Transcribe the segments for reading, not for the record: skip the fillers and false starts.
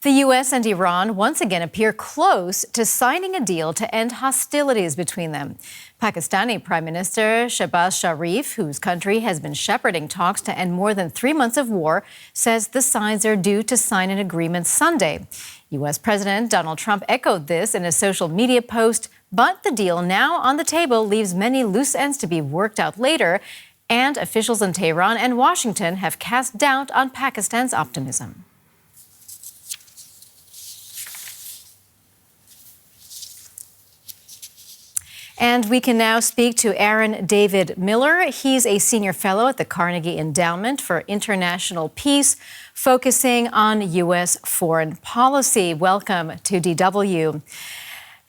The U.S. and Iran once again appear close to signing a deal to end hostilities between them. Pakistani Prime Minister Shehbaz Sharif, whose country has been shepherding talks to end more than 3 months of war, says the sides are due to sign an agreement Sunday. U.S. President Donald Trump echoed this in a social media post, but the deal now on the table leaves many loose ends to be worked out later, and officials in Tehran and Washington have cast doubt on Pakistan's optimism. And we can now speak to Aaron David Miller. He's a senior fellow at the Carnegie Endowment for International Peace, focusing on U.S. foreign policy. Welcome to DW.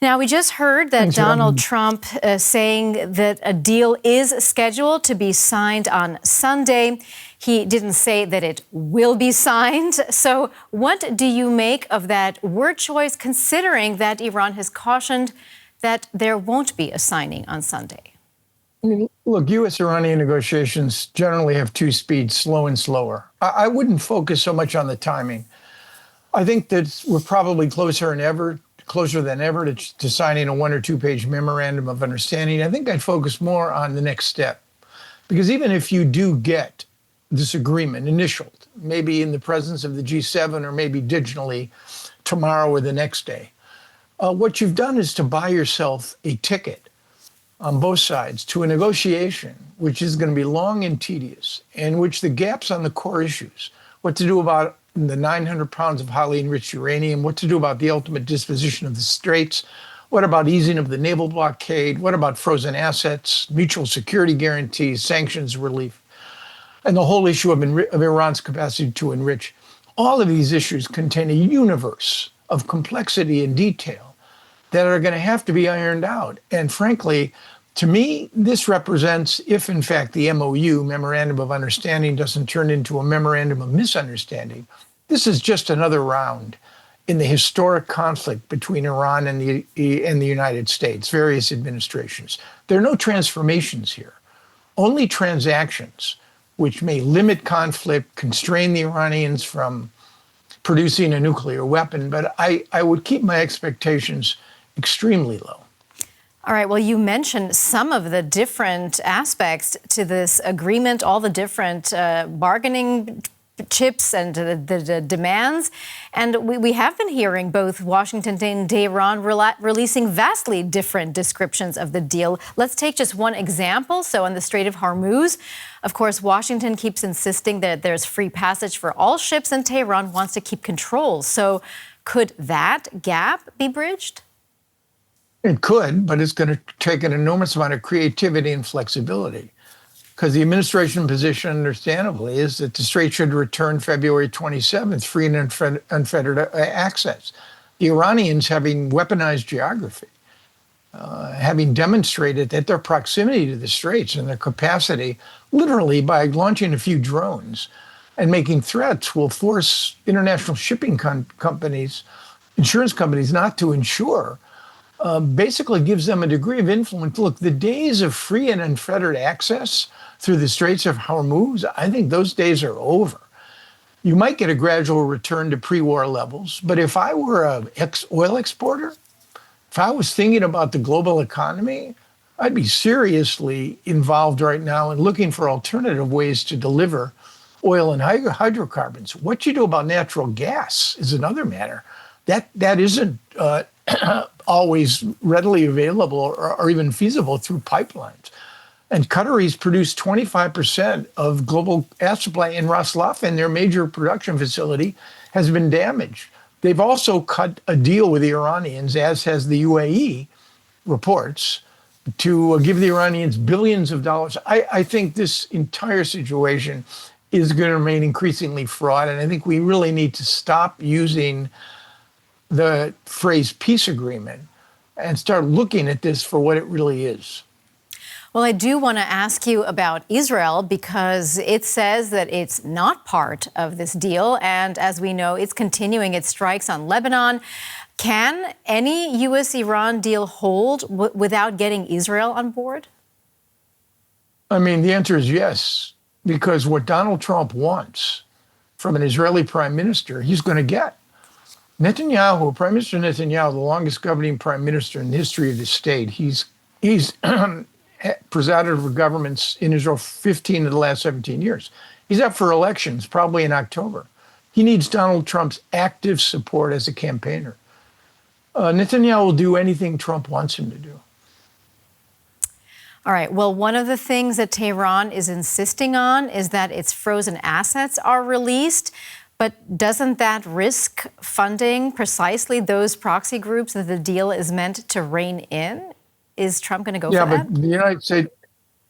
Now, we just heard that Donald Trump saying that a deal is scheduled to be signed on Sunday. He didn't say that it will be signed. So what do you make of that word choice, considering that Iran has cautioned that there won't be a signing on Sunday? I mean, look, U.S.-Iranian negotiations generally have two speeds, slow and slower. I wouldn't focus so much on the timing. I think that we're probably closer than ever to signing a 1 or 2 page memorandum of understanding. I think I'd focus more on the next step. Because even if you do get this agreement initialed, maybe in the presence of the G7 or maybe digitally tomorrow or the next day, what you've done is to buy yourself a ticket on both sides to a negotiation, which is going to be long and tedious, in which the gaps on the core issues, what to do about the 900 pounds of highly enriched uranium, what to do about the ultimate disposition of the straits, what about easing of the naval blockade, what about frozen assets, mutual security guarantees, sanctions relief, and the whole issue of Iran's capacity to enrich. All of these issues contain a universe of complexity and detail that are going to have to be ironed out. And frankly, to me, this represents, if in fact the MOU, Memorandum of Understanding, doesn't turn into a Memorandum of Misunderstanding, this is just another round in the historic conflict between Iran and the United States, various administrations. There are no transformations here, only transactions, which may limit conflict, constrain the Iranians from producing a nuclear weapon. But I would keep my expectations extremely low. All right. Well, you mentioned some of the different aspects to this agreement, all the different bargaining chips and the demands. And we have been hearing both Washington and Tehran releasing vastly different descriptions of the deal. Let's take just one example. So on the Strait of Hormuz, of course, Washington keeps insisting that there's free passage for all ships, and Tehran wants to keep control. So could that gap be bridged? It could, but it's going to take an enormous amount of creativity and flexibility. Because the administration position, understandably, is that the strait should return February 27th, free and unfettered access. The Iranians, having weaponized geography, having demonstrated that their proximity to the straits and their capacity, literally by launching a few drones and making threats, will force international shipping companies, insurance companies, not to insure, basically gives them a degree of influence. Look, the days of free and unfettered access through the Straits of Hormuz, I think those days are over. You might get a gradual return to pre-war levels, but if I were an oil exporter, if I was thinking about the global economy, I'd be seriously involved right now in looking for alternative ways to deliver oil and hydrocarbons. What you do about natural gas is another matter. That isn't always readily available or even feasible through pipelines. And Qataris produce 25% of global gas supply, in Ras Laffan, their major production facility, has been damaged. They've also cut a deal with the Iranians, as has the UAE, reports, to give the Iranians billions of dollars. I think this entire situation is going to remain increasingly fraught, and I think we really need to stop using the phrase peace agreement and start looking at this for what it really is. Well, I do want to ask you about Israel, because it says that it's not part of this deal. And as we know, it's continuing its strikes on Lebanon. Can any U.S.-Iran deal hold without getting Israel on board? I mean, the answer is yes, because what Donald Trump wants from an Israeli prime minister, he's going to get. Netanyahu, Prime Minister Netanyahu, the longest governing prime minister in the history of the state, he's presided over governments in Israel 15 of the last 17 years. He's up for elections probably in October. He needs Donald Trump's active support as a campaigner. Netanyahu will do anything Trump wants him to do. All right. Well, one of the things that Tehran is insisting on is that its frozen assets are released. But doesn't that risk funding precisely those proxy groups that the deal is meant to rein in? Is Trump going to go for that? Yeah, but the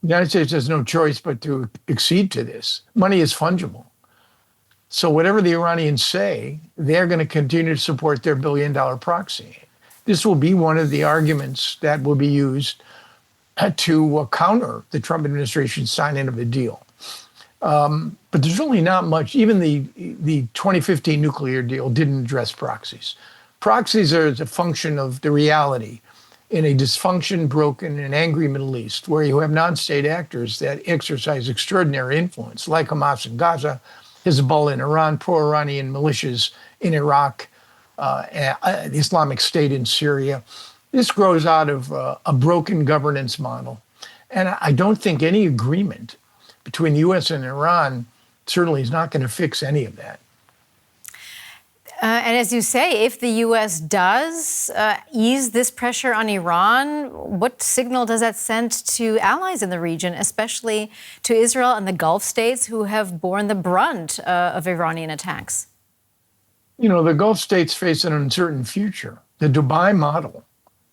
United States has no choice but to accede to this. Money is fungible. So whatever the Iranians say, they're going to continue to support their billion-dollar proxy. This will be one of the arguments that will be used to counter the Trump administration's signing of the deal. But there's really not much. Even the 2015 nuclear deal didn't address proxies. Proxies are a function of the reality in a dysfunction, broken, and angry Middle East, where you have non-state actors that exercise extraordinary influence, like Hamas in Gaza, Hezbollah in Iran, pro-Iranian militias in Iraq, the Islamic State in Syria. This grows out of a broken governance model. And I don't think any agreement between the U.S. and Iran certainly is not going to fix any of that. And as you say, if the U.S. does ease this pressure on Iran, what signal does that send to allies in the region, especially to Israel and the Gulf states who have borne the brunt of Iranian attacks? You know, the Gulf states face an uncertain future. The Dubai model,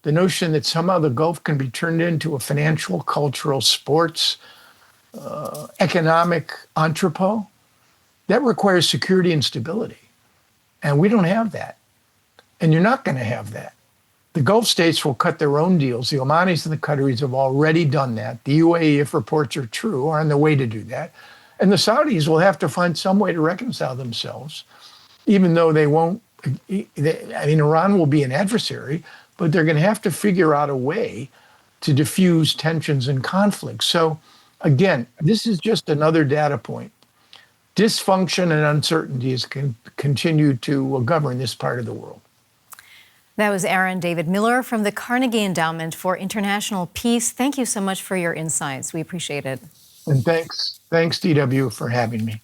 the notion that somehow the Gulf can be turned into a financial, cultural, sports, economic entrepot, that requires security and stability. And we don't have that. And you're not going to have that. The Gulf states will cut their own deals. The Omanis and the Qataris have already done that. The UAE, if reports are true, are on the way to do that. And the Saudis will have to find some way to reconcile themselves, even though they won't. Iran will be an adversary, but they're going to have to figure out a way to diffuse tensions and conflicts. So again, this is just another data point. Dysfunction and uncertainties can continue to govern this part of the world. That was Aaron David Miller from the Carnegie Endowment for International Peace. Thank you so much for your insights. We appreciate it. And thanks, DW, for having me.